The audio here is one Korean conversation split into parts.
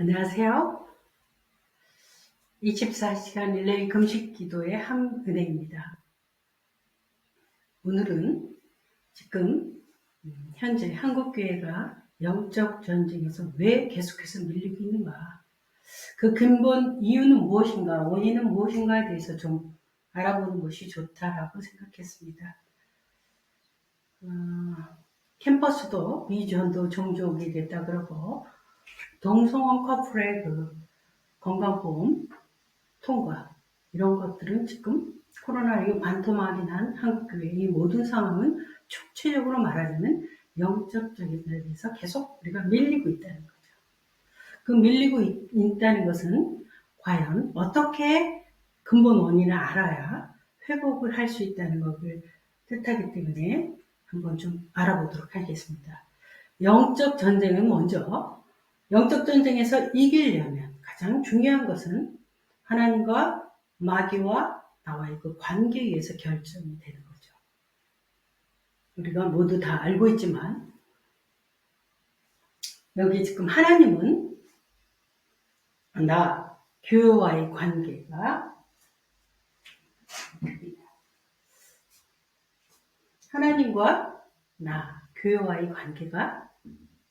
안녕하세요. 24시간 릴레이 금식 기도의 함은혜입니다. 오늘은 지금 현재 한국교회가 영적 전쟁에서 왜 계속해서 밀리고 있는가, 그 근본 이유는 무엇인가, 원인은 무엇인가에 대해서 좀 알아보는 것이 좋다라고 생각했습니다. 캠퍼스도 미전도 종족이 됐다 그러고, 동성원 커플의 그 건강보험 통과, 이런 것들은 지금 코로나19 반토막이 난 한국교회의 이 모든 상황은 총체적으로 말하자면 영적적인 데에 대해서 계속 우리가 밀리고 있다는 거죠. 그 밀리고 있다는 것은 과연 어떻게 근본 원인을 알아야 회복을 할 수 있다는 것을 뜻하기 때문에 한번 좀 알아보도록 하겠습니다. 영적 전쟁은 먼저, 영적 전쟁에서 이기려면 가장 중요한 것은 하나님과 마귀와 나와의 그 관계에 의해서 결정이 되는 거죠. 우리가 모두 다 알고 있지만, 여기 지금 하나님은 나, 교회와의 관계가, 하나님과 나, 교회와의 관계가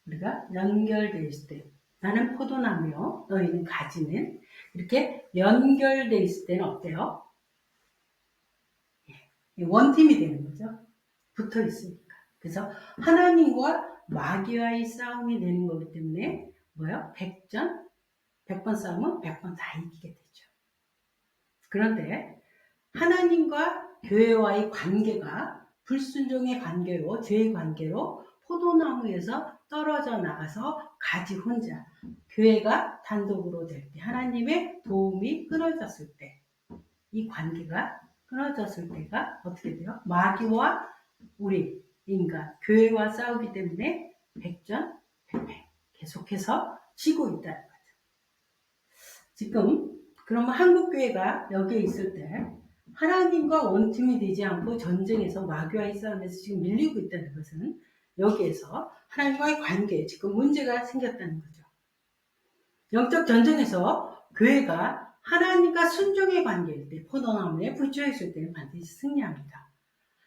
우리가 연결되어 있을 때, 나는 포도나무요, 너희는 가지는, 이렇게 연결되어 있을 때는 어때요? 원팀이 되는 거죠. 붙어 있으니까. 그래서 하나님과 마귀와의 싸움이 되는 거기 때문에 뭐요? 100번 싸우면 100번 다 이기게 되죠. 그런데 하나님과 교회와의 관계가 불순종의 관계로, 죄의 관계로 포도나무에서 떨어져 나가서 가지 혼자, 교회가 단독으로 될 때, 하나님의 도움이 끊어졌을 때, 이 관계가 끊어졌을 때가 어떻게 돼요? 마귀와 우리 인간, 교회와 싸우기 때문에 100전 100패 계속해서 지고 있다는 거죠. 지금 그러면 한국교회가 여기에 있을 때 하나님과 원팀이 되지 않고 전쟁에서 마귀와의 싸움에서 지금 밀리고 있다는 것은 여기에서 하나님과의 관계에 지금 문제가 생겼다는 거죠. 영적 전쟁에서 교회가 하나님과 순종의 관계일 때, 포도나무에 붙여 있을 때는 반드시 승리합니다.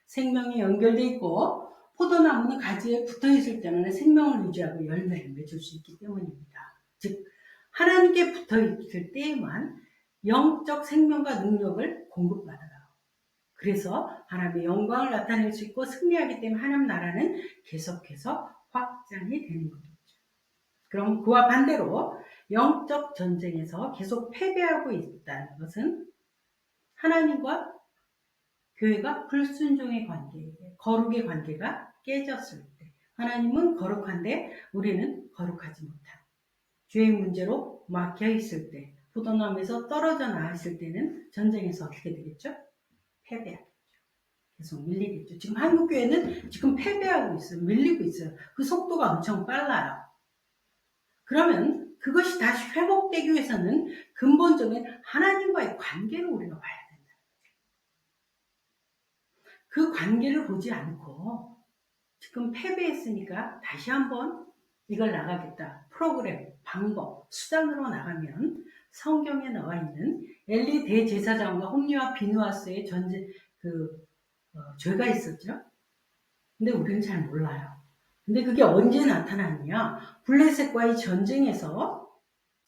생명이 연결되어 있고 포도나무는 가지에 붙어 있을 때는 생명을 유지하고 열매를 맺을 수 있기 때문입니다. 즉 하나님께 붙어 있을 때에만 영적 생명과 능력을 공급받아요. 그래서 하나님의 영광을 나타낼 수 있고 승리하기 때문에 하나님 나라는 계속해서 확장이 되는 거죠. 그럼 그와 반대로 영적 전쟁에서 계속 패배하고 있다는 것은 하나님과 교회가 불순종의 관계, 거룩의 관계가 깨졌을 때, 하나님은 거룩한데 우리는 거룩하지 못한 죄의 문제로 막혀 있을 때, 포도나무에서 떨어져 나왔을 때는 전쟁에서 어떻게 되겠죠? 패배하겠죠. 계속 밀리겠죠. 지금 한국교회는 지금 패배하고 있어요. 밀리고 있어요. 그 속도가 엄청 빨라요. 그러면 그것이 다시 회복되기 위해서는 근본적인 하나님과의 관계를 우리가 봐야 된다. 그 관계를 보지 않고 지금 패배했으니까 다시 한번 이걸 나가겠다. 프로그램, 방법, 수단으로 나가면 성경에 나와 있는 엘리 대제사장과 홈리와 비누아스의 죄가 있었죠. 근데 우리는 잘 몰라요. 근데 그게 언제 나타났냐? 블레셋과의 전쟁에서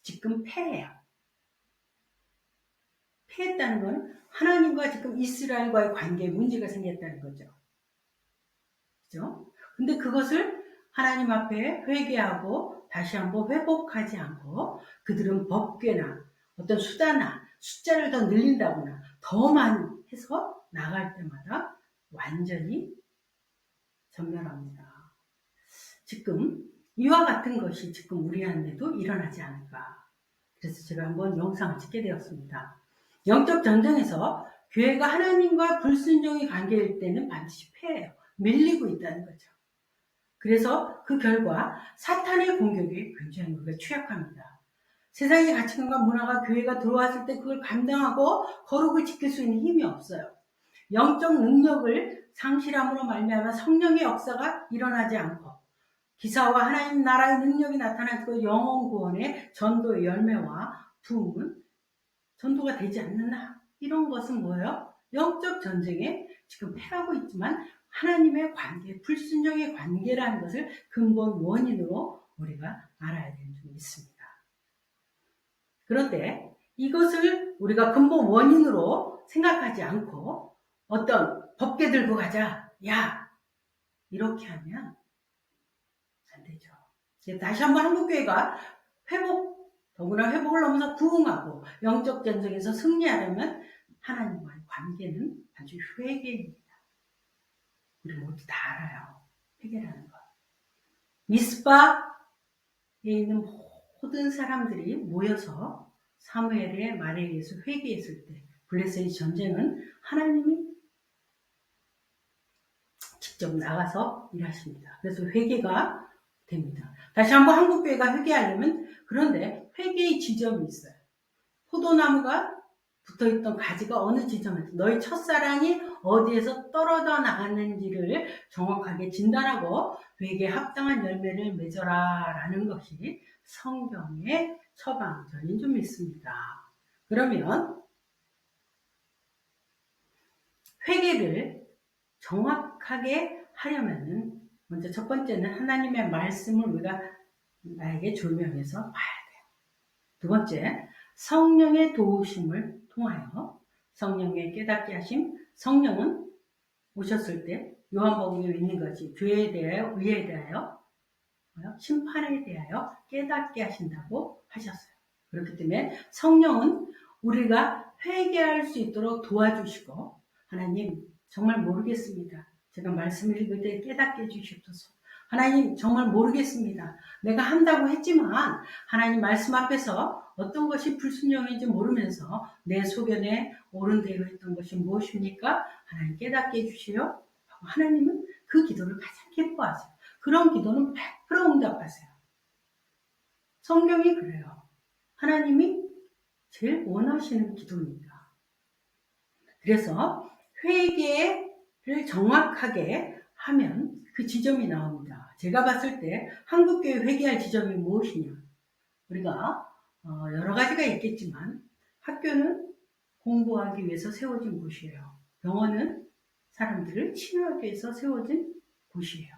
지금 패해요. 패했다는 건 하나님과 지금 이스라엘과의 관계에 문제가 생겼다는 거죠. 그죠? 근데 그것을 하나님 앞에 회개하고 다시 한번 회복하지 않고 그들은 법궤나 어떤 수다나 숫자를 더 늘린다거나 더 많이 해서 나갈 때마다 완전히 전멸합니다. 지금 이와 같은 것이 지금 우리 안에도 일어나지 않을까. 그래서 제가 한번 영상을 찍게 되었습니다. 영적 전쟁에서 교회가 하나님과 불순종의 관계일 때는 반드시 패해요. 밀리고 있다는 거죠. 그래서 그 결과 사탄의 공격이 굉장히 우리가 취약합니다. 세상의 가치관과 문화가 교회가 들어왔을 때 그걸 감당하고 거룩을 지킬 수 있는 힘이 없어요. 영적 능력을 상실함으로 말미암아 성령의 역사가 일어나지 않고 기사와 하나님 나라의 능력이 나타난 그 영혼 구원의 전도의 열매와 부흥은 전도가 되지 않느냐? 이런 것은 뭐예요? 영적 전쟁에 지금 패하고 있지만 하나님의 관계, 불순종의 관계라는 것을 근본 원인으로 우리가 알아야 되는 점이 있습니다. 그런데 이것을 우리가 근본 원인으로 생각하지 않고 어떤 법계 들고 가자, 야, 이렇게 하면 안 되죠. 다시 한번 한국교회가 더구나 회복을 넘어서 부흥하고 영적 전쟁에서 승리하려면 하나님과의 관계는 아주 회개입니다. 우리 모두 다 알아요. 회개라는 것. 미스바에 있는 모든 사람들이 모여서 사무엘의 말에 의해서 회개했을 때 블레셋의 전쟁은 하나님이 직접 나가서 일하십니다. 그래서 회개가 됩니다. 다시 한번 한국교회가 회개하려면 그런데 회개의 지점이 있어요. 포도나무가 붙어있던 가지가 어느 지점에서 너희 첫사랑이 어디에서 떨어져 나갔는지를 정확하게 진단하고 회개에 합당한 열매를 맺어라 라는 것이 성경의 처방전인 줄 믿습니다. 그러면 회개를 정확하게 하려면은 먼저 첫 번째는 하나님의 말씀을 우리가 나에게 조명해서 봐야 돼요. 두 번째, 성령의 도우심을 통하여 성령의 깨닫게 하심, 성령은 오셨을 때 요한복음에 있는 것이 죄에 대하여, 의에 대하여, 심판에 대하여 깨닫게 하신다고 하셨어요. 그렇기 때문에 성령은 우리가 회개할 수 있도록 도와주시고 하나님 정말 모르겠습니다. 제가 말씀을 읽을 때 깨닫게 해주시옵소서. 하나님 정말 모르겠습니다. 내가 한다고 했지만 하나님 말씀 앞에서 어떤 것이 불순종인지 모르면서 내 소견에 옳은 대로 했던 것이 무엇입니까? 하나님 깨닫게 해주시오. 하나님은 그 기도를 가장 기뻐하세요. 그런 기도는 100% 응답하세요. 성경이 그래요. 하나님이 제일 원하시는 기도입니다. 그래서 회개를 정확하게 하면 그 지점이 나옵니다. 제가 봤을 때 한국교회 회개할 지점이 무엇이냐? 우리가 여러 가지가 있겠지만 학교는 공부하기 위해서 세워진 곳이에요. 병원은 사람들을 치료하기 위해서 세워진 곳이에요.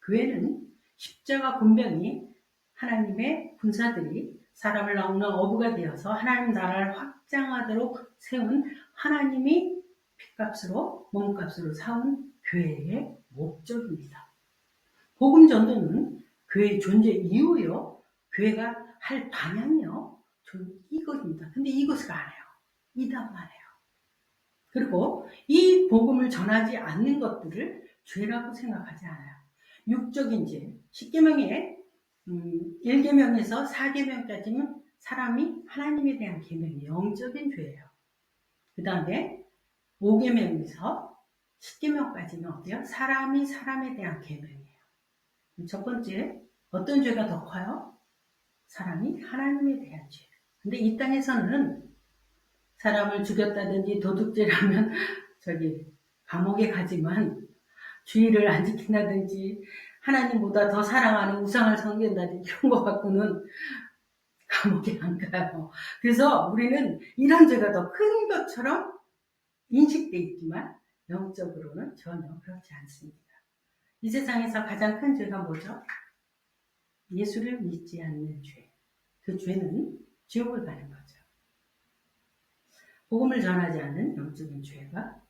교회는 십자가 군병이 하나님의 군사들이 사람을 나오는 어부가 되어서 하나님 나라를 확장하도록 세운 하나님이 핏값으로 몸값으로 사온 교회의 목적입니다. 복음 전도는 교회의 존재 이유요. 교회가 할 방향이요. 이것입니다. 근데 이것을 안 해요. 이답만 해요. 그리고 이 복음을 전하지 않는 것들을 죄라고 생각하지 않아요. 육적인 죄, 10계명에 1계명에서 4계명까지는 사람이 하나님에 대한 계명이 영적인 죄예요. 그 다음에 5계명에서 10계명까지는 어때요? 사람이 사람에 대한 계명이에요. 첫 번째, 어떤 죄가 더 커요? 사람이 하나님에 대한 죄. 근데 이 땅에서는 사람을 죽였다든지 도둑질하면 감옥에 가지만 주의를 안 지킨다든지 하나님보다 더 사랑하는 우상을 섬긴다든지 이런 거 갖고는 감옥에 안 가요. 그래서 우리는 이런 죄가 더 큰 것처럼 인식돼 있지만 영적으로는 전혀 그렇지 않습니다. 이 세상에서 가장 큰 죄가 뭐죠? 예수를 믿지 않는 죄. 그 죄는 지옥을 가는 거죠. 복음을 전하지 않는 영적인 죄가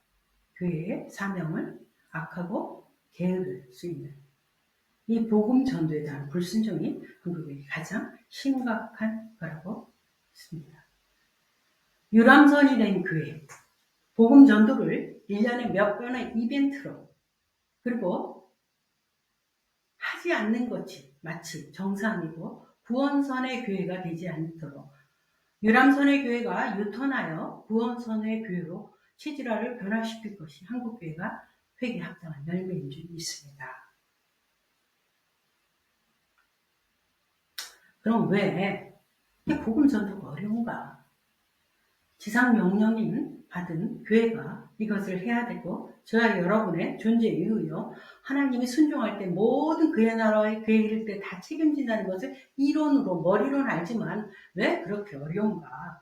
교회의 사명을 악하고 게으를 수 있는 이 복음 전도에 대한 불순종이 한국의 가장 심각한 거라고 했습니다. 유람선이 된 교회, 복음 전도를 1년에 몇 번의 이벤트로 그리고 하지 않는 것이 마치 정상이고 구원선의 교회가 되지 않도록 유람선의 교회가 유턴하여 구원선의 교회로 체질화를 변화시킬 것이 한국교회가 회개 합당한 열매인 줄 믿습니다. 그럼 왜 복음 전도가 어려운가? 지상 명령인 받은 교회가 이것을 해야 되고, 저와 여러분의 존재 이유요. 하나님이 순종할 때 모든 그의 나라의 그의 이를 때 다 책임진다는 것을 이론으로, 머리로는 알지만 왜 그렇게 어려운가?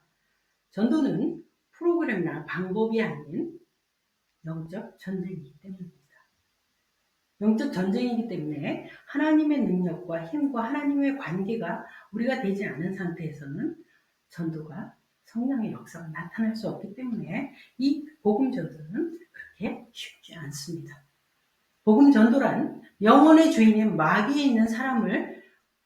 전도는 프로그램이나 방법이 아닌 영적 전쟁이기 때문입니다. 영적 전쟁이기 때문에 하나님의 능력과 힘과 하나님의 관계가 우리가 되지 않은 상태에서는 전도가 성령의 역사가 나타날 수 없기 때문에 이 복음 전도는 그렇게 쉽지 않습니다. 복음 전도란 영혼의 주인인 마귀에 있는 사람을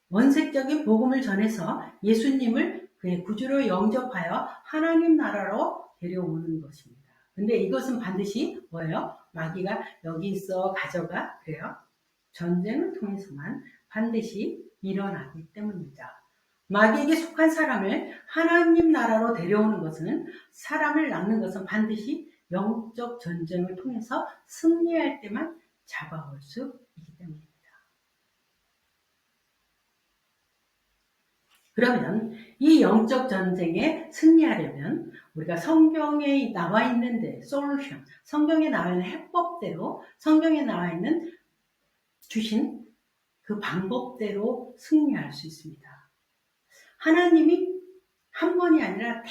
원색적인 복음을 전해서 예수님을 그의 구주로 영접하여 하나님 나라로 데려오는 것입니다. 근데 이것은 반드시 뭐예요? 마귀가 여기 있어 가져가 그래요? 전쟁을 통해서만 반드시 일어나기 때문입니다. 마귀에게 속한 사람을 하나님 나라로 데려오는 것은, 사람을 낳는 것은 반드시 영적 전쟁을 통해서 승리할 때만 잡아올 수 있기 때문입니다. 그러면 이 영적 전쟁에 승리하려면 우리가 성경에 나와 있는데 솔루션, 성경에 나와 있는 해법대로, 성경에 나와 있는 주신 그 방법대로 승리할 수 있습니다. 하나님이 한 번이 아니라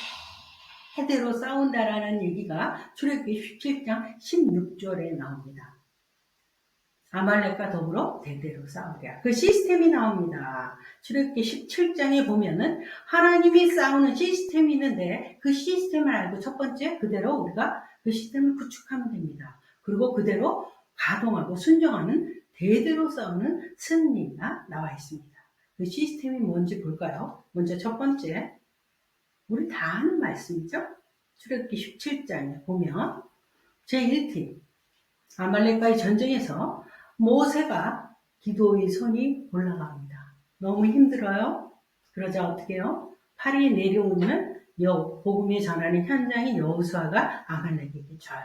대대로 싸운다라는 얘기가 출애굽기 17장 16절에 나옵니다. 아말렉과 더불어 대대로 싸우랴. 그 시스템이 나옵니다. 출애굽기 17장에 보면은 하나님이 싸우는 시스템이 있는데 그 시스템을 알고 첫 번째 그대로 우리가 그 시스템을 구축하면 됩니다. 그리고 그대로 가동하고 순종하는 대대로 싸우는 승리가 나와 있습니다. 그 시스템이 뭔지 볼까요? 먼저 첫 번째, 우리 다 아는 말씀이죠? 출애굽기 17장에 보면 제1팀 아말렉과의 전쟁에서 모세가 기도의 손이 올라갑니다. 너무 힘들어요. 그러자 어떻게 해요? 팔이 내려오면 복음이 전하는 현장인 여호수아가 아말렉에게 져요.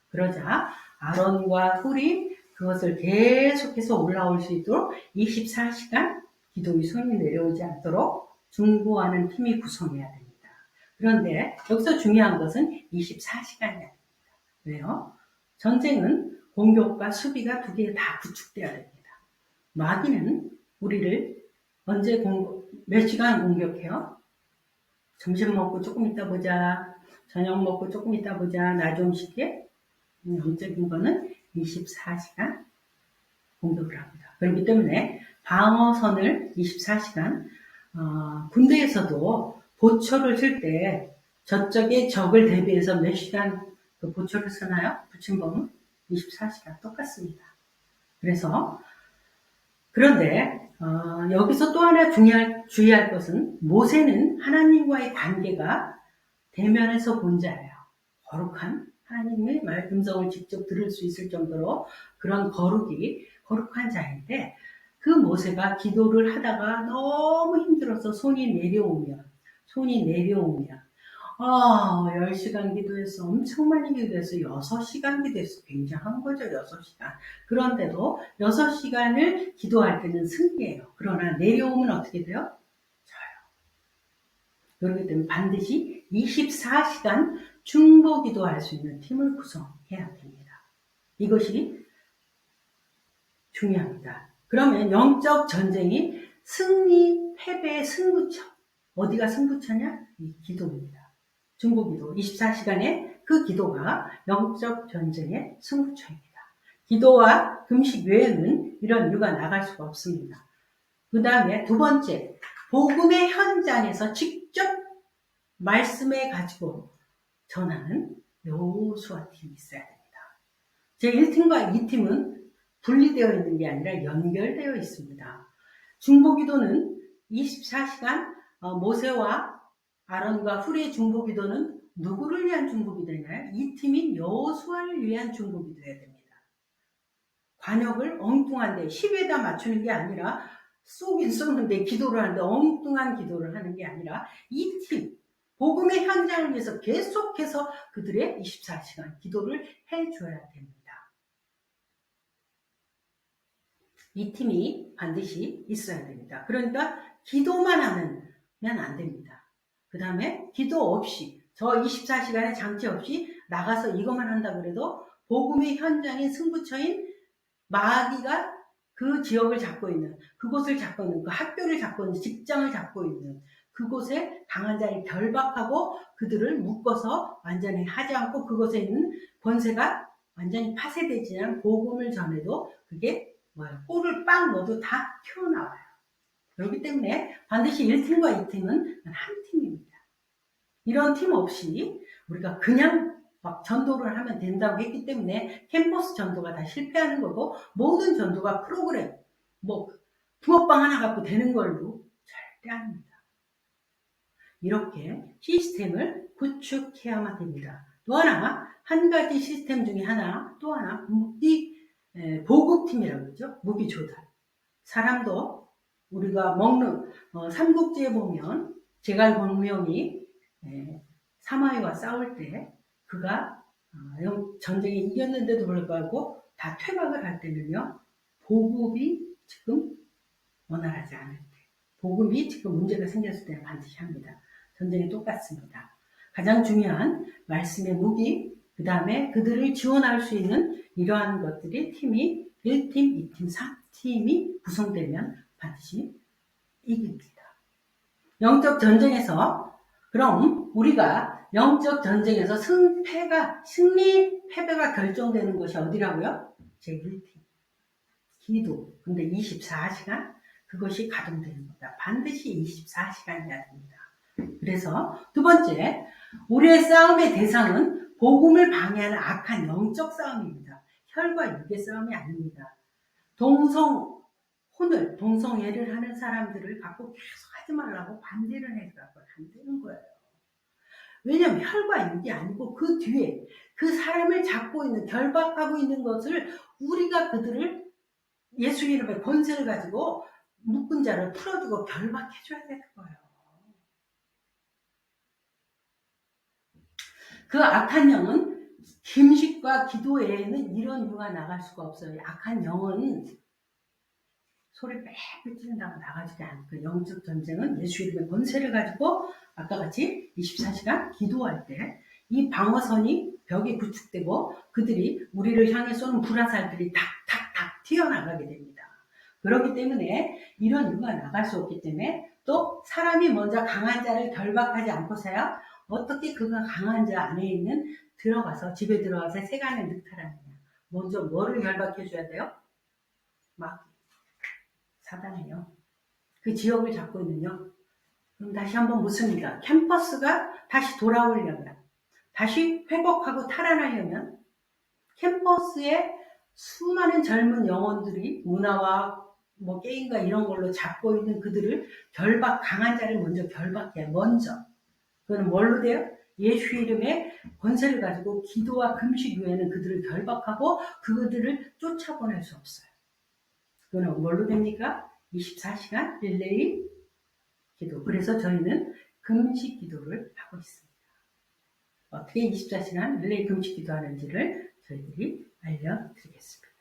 그러자 아론과 훌이 그것을 계속해서 올라올 수 있도록 24시간 기도의 손이 내려오지 않도록 중보하는 팀이 구성해야 됩니다. 그런데 여기서 중요한 것은 24시간이 아닙니다. 왜요? 전쟁은 공격과 수비가 두 개 다 구축되어야 됩니다. 마귀는 우리를 언제 몇 시간 공격해요? 점심 먹고 조금 있다 보자, 저녁 먹고 조금 있다 보자, 나 좀 쉽게. 영적인 거는 24시간 공격을 합니다. 그렇기 때문에 방어선을 24시간, 군대에서도 보초를 쓸 때 저쪽의 적을 대비해서 몇 시간 그 보초를 쓰나요? 붙임범은 24시간 똑같습니다. 그래서 그런데 여기서 또 하나 주의할 것은 모세는 하나님과의 관계가 대면에서 본 자예요. 거룩한 하나님의 음성을 직접 들을 수 있을 정도로 그런 거룩한 자인데, 그 모세가 기도를 하다가 너무 힘들어서 손이 내려오면 10시간 기도했어. 엄청 많이 기도했어. 6시간 기도했어. 굉장한 거죠, 6시간. 그런데도 6시간을 기도할 때는 승리예요. 그러나 내려오면 어떻게 돼요? 져요. 그렇기 때문에 반드시 24시간 중보 기도할 수 있는 팀을 구성해야 됩니다. 이것이 중요합니다. 그러면 영적 전쟁이 승리, 패배의 승부처. 어디가 승부처냐? 이 기도입니다. 중보기도 24시간의 그 기도가 영적 전쟁의 승부처입니다. 기도와 금식 외에는 이런 이유가 나갈 수가 없습니다. 그 다음에 두 번째, 복음의 현장에서 직접 말씀해 가지고 전하는 여호수아 팀이 있어야 됩니다. 제1팀과 2팀은 분리되어 있는 게 아니라 연결되어 있습니다. 중보기도는 24시간 모세와 아론과 훌의 중보기도는 누구를 위한 중보기도냐요? 이 팀인 여호수아를 위한 중보기도해야 됩니다. 관역을 엉뚱한데 10에다 맞추는 게 아니라 쏘긴 쏘는데 기도를 하는데 엉뚱한 기도를 하는 게 아니라 이 팀, 복음의 현장을 위해서 계속해서 그들의 24시간 기도를 해줘야 됩니다. 이 팀이 반드시 있어야 됩니다. 그러니까 기도만 하면 안 됩니다. 그 다음에 기도 없이, 저 24시간의 장치 없이 나가서 이것만 한다 그래도 복음의 현장인 승부처인 마귀가 그 지역을 잡고 있는, 그곳을 잡고 있는, 그 학교를 잡고 있는, 직장을 잡고 있는 그곳에 강한 자를 결박하고 그들을 묶어서 완전히 하지 않고 그곳에 있는 권세가 완전히 파쇄되지 않은 복음을 전해도 그게 뭐야, 꼴을 빵 넣어도 다 튀어나와요. 그렇기 때문에 반드시 1팀과 2팀은 한 팀입니다. 이런 팀 없이 우리가 그냥 막 전도를 하면 된다고 했기 때문에 캠퍼스 전도가 다 실패하는 거고, 모든 전도가 프로그램, 붕어빵 하나 갖고 되는 걸로 절대 아닙니다. 이렇게 시스템을 구축해야만 됩니다. 또 하나, 한 가지 시스템 중에 또 하나, 보급팀이라고 그러죠. 무기 조달. 사람도 우리가 먹는, 삼국지에 보면 제갈공명이 사마이와 싸울 때 그가 전쟁에 이겼는데도 불구하고 다 퇴각을 할 때는요, 보급이 지금 원활하지 않을 때, 보급이 지금 문제가 생겼을 때는 반드시 합니다. 전쟁이 똑같습니다. 가장 중요한 말씀의 무기, 그 다음에 그들을 지원할 수 있는 이러한 것들이 팀이 1팀, 2팀, 3팀이 구성되면 반드시 이깁니다. 영적 전쟁에서, 그럼 우리가 영적 전쟁에서 승리, 패배가 결정되는 것이 어디라고요? 제1팀. 기도. 근데 24시간? 그것이 가동되는 겁니다. 반드시 24시간이어야 됩니다. 그래서 두 번째, 우리의 싸움의 대상은 복음을 방해하는 악한 영적 싸움입니다. 혈과 육의 싸움이 아닙니다. 동성애를 하는 사람들을 갖고 계속 하지 말라고 반대를 해서라고 안 되는 거예요. 왜냐하면 혈과 육이 아니고 그 뒤에 그 사람을 잡고 있는, 결박하고 있는 것을 우리가 그들을 예수 이름의 권세를 가지고 묶은 자를 풀어주고 결박해줘야 되는 거예요. 그 악한 영은 금식과 기도 외에는 이런 유가 나갈 수가 없어요. 악한 영은 소리 빽빽 지른다고 나가지도 않고, 영적 전쟁은 예수 이름의 권세를 가지고 아까 같이 24시간 기도할 때 이 방어선이 벽이 구축되고 그들이 우리를 향해 쏘는 불화살들이 탁탁탁 튀어나가게 됩니다. 그렇기 때문에 이런 유가 나갈 수 없기 때문에, 또 사람이 먼저 강한 자를 결박하지 않고서야 어떻게 그가 강한 자 안에 있는 집에 들어가서 세간을 늑탈하느냐. 먼저 뭐를 결박해 줘야 돼요? 마귀, 사단이요. 그 지역을 잡고 있는요. 그럼 다시 한번 묻습니다. 캠퍼스가 다시 돌아오려면, 다시 회복하고 탈환하려면 캠퍼스에 수많은 젊은 영혼들이 문화와 게임과 이런 걸로 잡고 있는 그들을 강한 자를 먼저 결박해야, 먼저. 그거는 뭘로 돼요? 예수 이름의 권세를 가지고 기도와 금식 외에는 그들을 결박하고 그들을 쫓아보낼 수 없어요. 그거는 뭘로 됩니까? 24시간 릴레이 기도. 그래서 저희는 금식 기도를 하고 있습니다. 어떻게 24시간 릴레이 금식 기도하는지를 저희들이 알려드리겠습니다.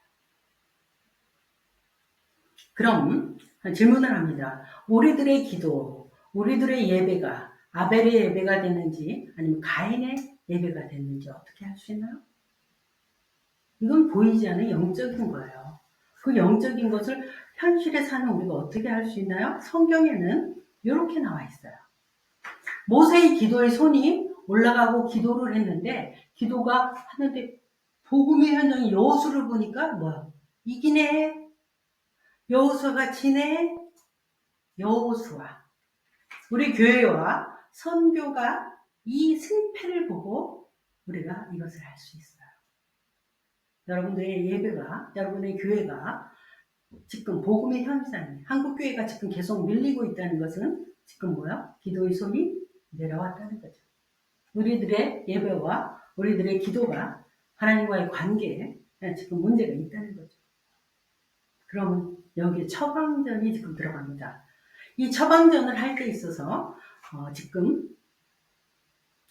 그럼 질문을 합니다. 우리들의 기도, 우리들의 예배가 아벨의 예배가 됐는지 아니면 가인의 예배가 됐는지 어떻게 할 수 있나요? 이건 보이지 않는 영적인 거예요. 그 영적인 것을 현실에 사는 우리가 어떻게 할 수 있나요? 성경에는 이렇게 나와 있어요. 모세의 기도의 손이 올라가고 기도를 했는데, 기도가 하는데 복음의 현장이 여호수를 보니까 뭐야? 이기네. 여호수아가 지네. 여호수아. 우리 교회와 선교가 이 승패를 보고 우리가 이것을 할 수 있어요. 여러분들의 예배가, 여러분의 교회가 지금 복음의 현상이, 한국교회가 지금 계속 밀리고 있다는 것은 지금 뭐야? 기도의 손이 내려왔다는 거죠. 우리들의 예배와 우리들의 기도가 하나님과의 관계에 지금 문제가 있다는 거죠. 그러면 여기에 처방전이 지금 들어갑니다. 이 처방전을 할 때 있어서 지금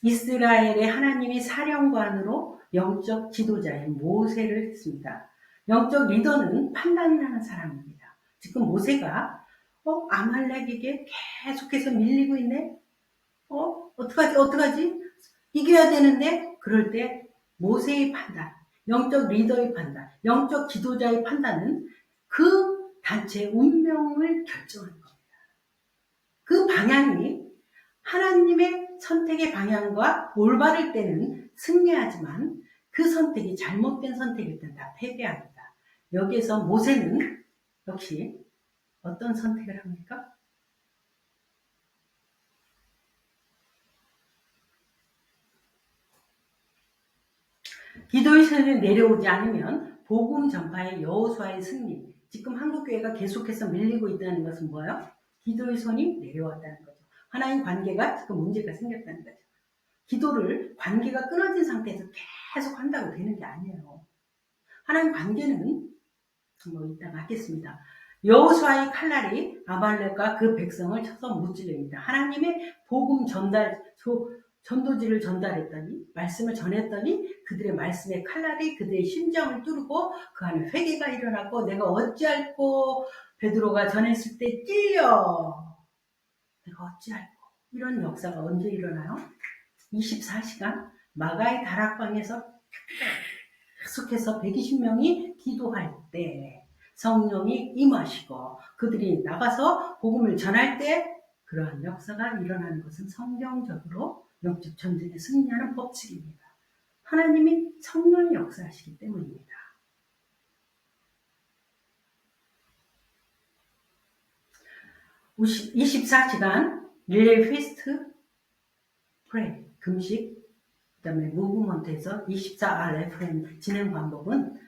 이스라엘의 하나님이 사령관으로 영적 지도자인 모세를 했습니다. 영적 리더는 판단을 하는 사람입니다. 지금 모세가 아말렉에게 계속해서 밀리고 있네. 어떡하지? 이겨야 되는데, 그럴 때 모세의 판단, 영적 리더의 판단, 영적 지도자의 판단은 그 단체의 운명을 결정하는 겁니다. 그 방향이 하나님의 선택의 방향과 올바를 때는 승리하지만 그 선택이 잘못된 선택일 때는 다 패배합니다. 여기에서 모세는 역시 어떤 선택을 합니까? 기도의 손이 내려오지 않으면 복음 전파의 여호수아의 승리, 지금 한국교회가 계속해서 밀리고 있다는 것은 뭐예요? 기도의 손이 내려왔다는 거죠. 하나님 관계가 지금 문제가 생겼다는 거죠. 기도를 관계가 끊어진 상태에서 계속 한다고 되는 게 아니에요. 하나님 관계는 뭐 이따가 하겠습니다. 여호수아의 칼날이 아말렉과 그 백성을 쳐서 무찌릅니다. 하나님의 복음 전도지를 전달했더니, 말씀을 전했더니 그들의 말씀의 칼날이 그들의 심장을 뚫고 그 안에 회개가 일어나고, 내가 어찌할꼬 베드로가 전했을 때 찔려, 내가 어찌할꼬. 이런 역사가 언제 일어나요? 24시간 마가의 다락방에서 계속해서 120명이 기도할 때 성령이 임하시고 그들이 나가서 복음을 전할 때 그러한 역사가 일어나는 것은 성경적으로 영적 전쟁에 승리하는 법칙입니다. 하나님이 성령의 역사하시기 때문입니다. 우시 24시간 릴레이 페스트 프레이 금식, 그 다음에 무브먼트에서 24RFM 진행 방법은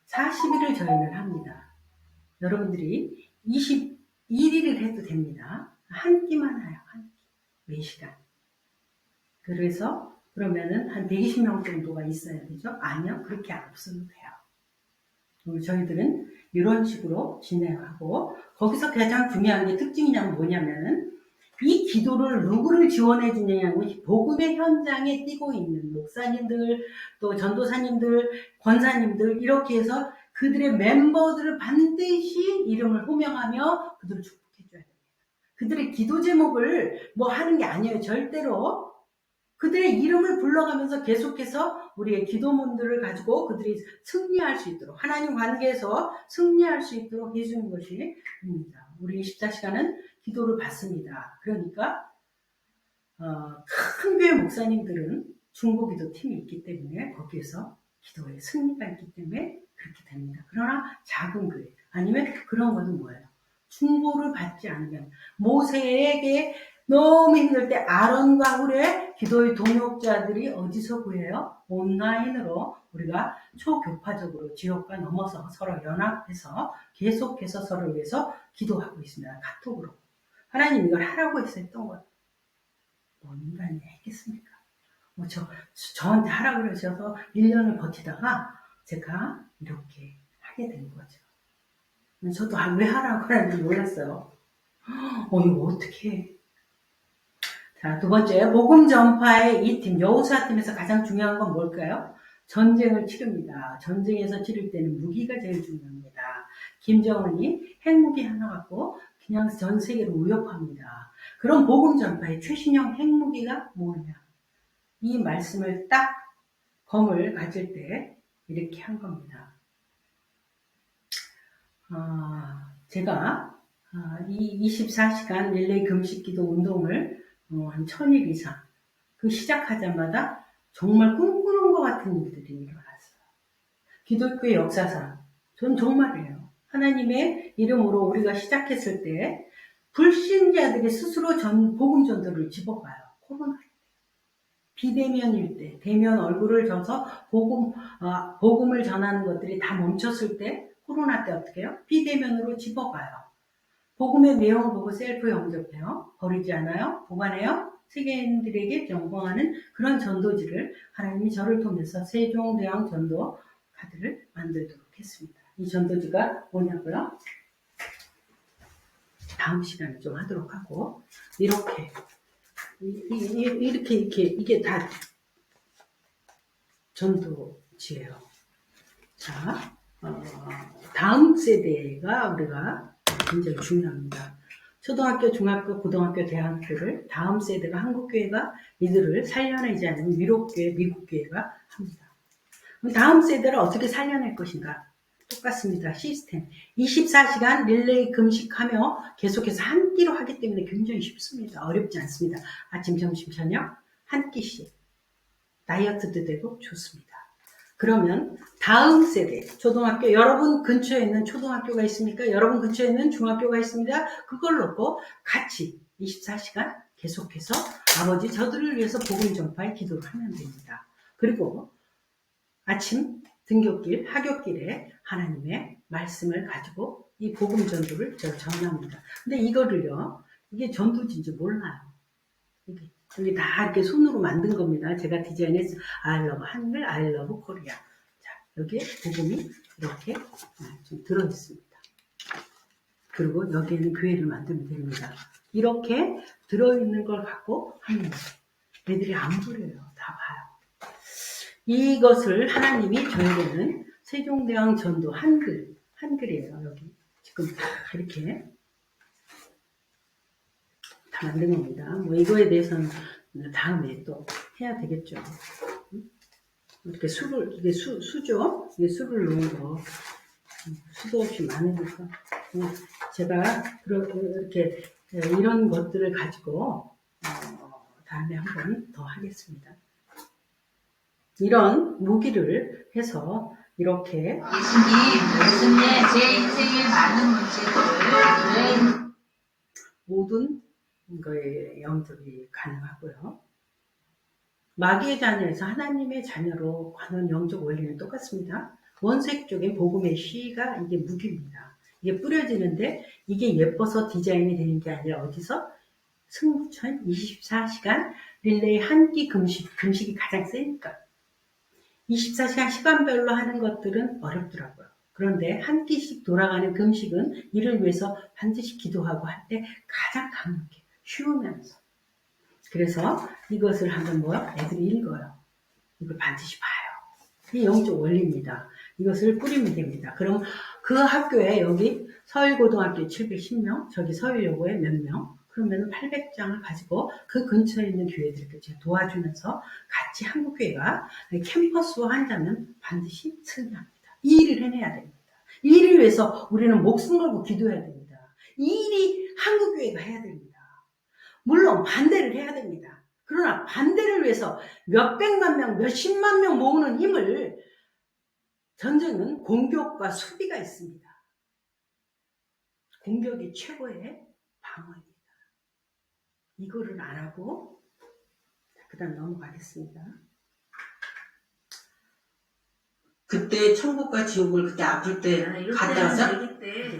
40일을 저희는 합니다. 여러분들이 21일을 해도 됩니다. 한 끼만 해요. 한 끼. 4시간. 그래서 그러면은 한 120명 정도가 있어야 되죠? 아니요. 그렇게 안 없어도 돼요. 저희들은 이런 식으로 진행하고, 거기서 가장 중요한 게 특징이냐면 뭐냐면은 이 기도를 누구를 지원해 주냐면 복음의 현장에 뛰고 있는 목사님들, 또 전도사님들, 권사님들, 이렇게 해서 그들의 멤버들을 반드시 이름을 호명하며 그들을 축복해 줘야 됩니다. 그들의 기도 제목을 뭐 하는 게 아니에요. 절대로. 그들의 이름을 불러가면서 계속해서 우리의 기도문들을 가지고 그들이 승리할 수 있도록, 하나님 관계에서 승리할 수 있도록 해주는 것이 됩니다. 우리 24시간은 기도를 받습니다. 그러니까 큰 교회 목사님들은 중보기도 팀이 있기 때문에 거기에서 기도에 승리가 있기 때문에 그렇게 됩니다. 그러나 작은 교회, 아니면 그런 것은 뭐예요? 중보를 받지 않으면, 모세에게 너무 힘들 때 아론과 훌의 기도의 동역자들이 어디서 구해요? 온라인으로 우리가 초교파적으로 지역과 넘어서 서로 연합해서 계속해서 서로를 위해서 기도하고 있습니다. 카톡으로. 하나님 이걸 하라고 해서 했던 거예요. 뭐 인간이 했겠습니까? 뭐 저한테 하라고 그러셔서 1년을 버티다가 제가 이렇게 하게 된 거죠. 저도 왜 하라고 하는지 몰랐어요. 이거 어떻게 해? 자, 두 번째, 복음 전파의 이 팀, 여호수아 팀에서 가장 중요한 건 뭘까요? 전쟁을 치릅니다. 전쟁에서 치를 때는 무기가 제일 중요합니다. 김정은이 핵무기 하나 갖고 그냥 전 세계를 위협합니다. 그럼 복음 전파의 최신형 핵무기가 뭐냐? 이 말씀을 딱 검을 가질 때 이렇게 한 겁니다. 제가 이 24시간 릴레이 금식기도 운동을 한 1000일 이상 그 시작하자마자 정말 꿈꾸는 것 같은 일들이 일어났어요. 기독교의 역사상 전 정말이에요. 하나님의 이름으로 우리가 시작했을 때 불신자들이 스스로 복음 전도를 집어가요. 코로나 비대면일 때, 대면 얼굴을 져서 복음을 전하는 것들이 다 멈췄을 때, 코로나 때 어떻게 해요? 비대면으로 집어가요. 복음의 내용을 보고 셀프 영접해요. 버리지 않아요. 보관해요. 세계인들에게 전공하는 그런 전도지를 하나님이 저를 통해서 세종대왕 전도 카드를 만들도록 했습니다. 이 전도지가 뭐냐고요? 다음 시간에 좀 하도록 하고, 이렇게 이게 다 전도지예요. 자, 다음 세대가 우리가 굉장히 중요합니다. 초등학교, 중학교, 고등학교, 대학교를 다음 세대가 한국교회가 이들을 살려내지 않으면 유럽교회, 미국교회가 합니다. 다음 세대를 어떻게 살려낼 것인가? 똑같습니다. 시스템. 24시간 릴레이 금식하며 계속해서 한 끼로 하기 때문에 굉장히 쉽습니다. 어렵지 않습니다. 아침, 점심, 저녁 한 끼씩. 다이어트도 되고 좋습니다. 그러면 다음 세대, 초등학교, 여러분 근처에 있는 초등학교가 있습니까? 여러분 근처에 있는 중학교가 있습니다. 그걸 놓고 같이 24시간 계속해서 아버지 저들을 위해서 복음 전파에 기도를 하면 됩니다. 그리고 아침 등굣길, 하굣길에 하나님의 말씀을 가지고 이 복음 전도를 제가 전합니다. 근데 이거를요, 이게 전도지인지 몰라요. 이게 다 이렇게 손으로 만든 겁니다. 제가 디자인해서 I love 한글, I love 코리아. 자, 여기에 복음이 이렇게 좀 들어있습니다. 그리고 여기에는 교회를 만들면 됩니다. 이렇게 들어있는 걸 갖고 하는 거예요. 애들이 안 보여요. 다 봐요. 이것을 하나님이 저에게는 세종대왕 전도 한글이에요. 여기 지금 다 이렇게 다 만든 겁니다. 뭐 이거에 대해서는 다음에 또 해야 되겠죠. 이렇게 이게 수죠? 이게 수를 놓은 거. 수도 없이 많으니까. 제가 이렇게 이런 것들을 가지고 다음에 한 번 더 하겠습니다. 이런 무기를 해서 이렇게 예수님, 제 인생의 많은 문제들을 모든 거에 영접이 가능하고요. 마귀의 자녀에서 하나님의 자녀로 가는 영적 원리는 똑같습니다. 원색적인 복음의 씨가 이게 무기입니다. 이게 뿌려지는데 이게 예뻐서 디자인이 되는 게 아니라 어디서? 승부처인 24시간 릴레이 한 끼 금식이 가장 세니까. 24시간 시간별로 하는 것들은 어렵더라고요. 그런데 한 끼씩 돌아가는 금식은 이를 위해서 반드시 기도하고 할 때 가장 강력해. 쉬우면서. 그래서 이것을 하면 뭐야? 애들이 읽어요. 이걸 반드시 봐요. 이게 영적 원리입니다. 이것을 뿌리면 됩니다. 그럼 그 학교에 여기 서울고등학교 710명, 저기 서울여고에 몇 명, 그러면 800장을 가지고 그 근처에 있는 교회들을 제가 도와주면서 같이 한국교회가 캠퍼스화 한다면 반드시 승리합니다. 이 일을 해내야 됩니다. 이 일을 위해서 우리는 목숨 걸고 기도해야 됩니다. 이 일이 한국교회가 해야 됩니다. 물론 반대를 해야 됩니다. 그러나 반대를 위해서 몇백만 명, 몇십만 명 모으는 힘을 전쟁은 공격과 수비가 있습니다. 공격이 최고의 방어입니다. 이거를 안 하고 그 다음 넘어가겠습니다. 그때 천국과 지옥을 그때 아플 때 갔다 와서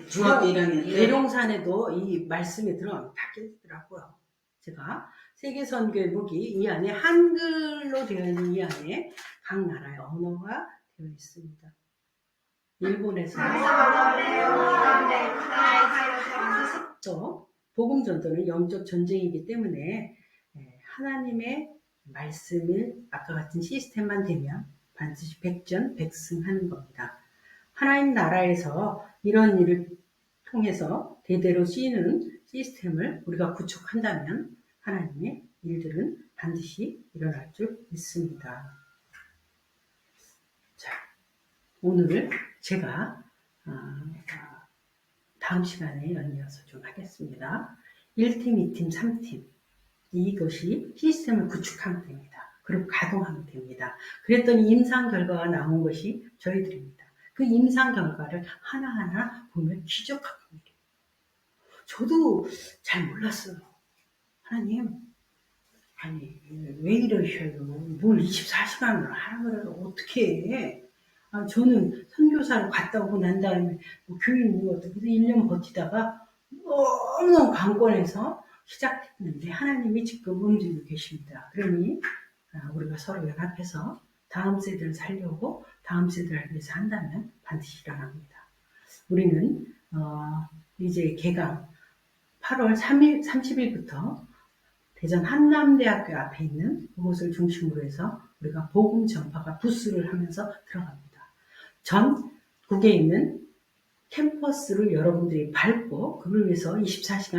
중학교 1학년 때 계룡산에도 이 말씀이 들어가면 다 깨지더라고요. 제가 세계선교의 무기 이 안에 한글로 되어 있는 이 안에 각 나라의 언어가 되어 있습니다. 일본에서 또 복음 전도는 영적 전쟁이기 때문에 하나님의 말씀을 아까 같은 시스템만 되면 반드시 백전백승하는 겁니다. 하나님 나라에서 이런 일을 통해서 대대로 쓰이는 시스템을 우리가 구축한다면 하나님의 일들은 반드시 일어날 줄 믿습니다. 자, 오늘 제가 다음 시간에 연이어서 좀 하겠습니다. 1팀, 2팀, 3팀 이것이 시스템을 구축하면 됩니다. 그리고 가동하면 됩니다. 그랬더니 임상 결과가 나온 것이 저희들입니다. 그 임상 결과를 하나하나 보면 기적하는 일이에요. 저도 잘 몰랐어요. 하나님, 아니 왜 이러셔요? 뭘 24시간을 하라고 어떻게 해? 저는 선교사를 갔다 오고 난 다음에 뭐 교인 어떻게 1년 버티다가 너무 강권해서 시작했는데 하나님이 지금 움직이고 계십니다. 그러니 우리가 서로 연합해서 다음 세대를 살려고 다음 세대를 위해서 한다면 반드시 일어납니다. 우리는 이제 개강 8월 30일부터 대전 한남대학교 앞에 있는 그곳을 중심으로 해서 우리가 복음 전파가 부스를 하면서 들어갑니다. 전국에 있는 캠퍼스를 여러분들이 밟고 그걸 위해서 24시간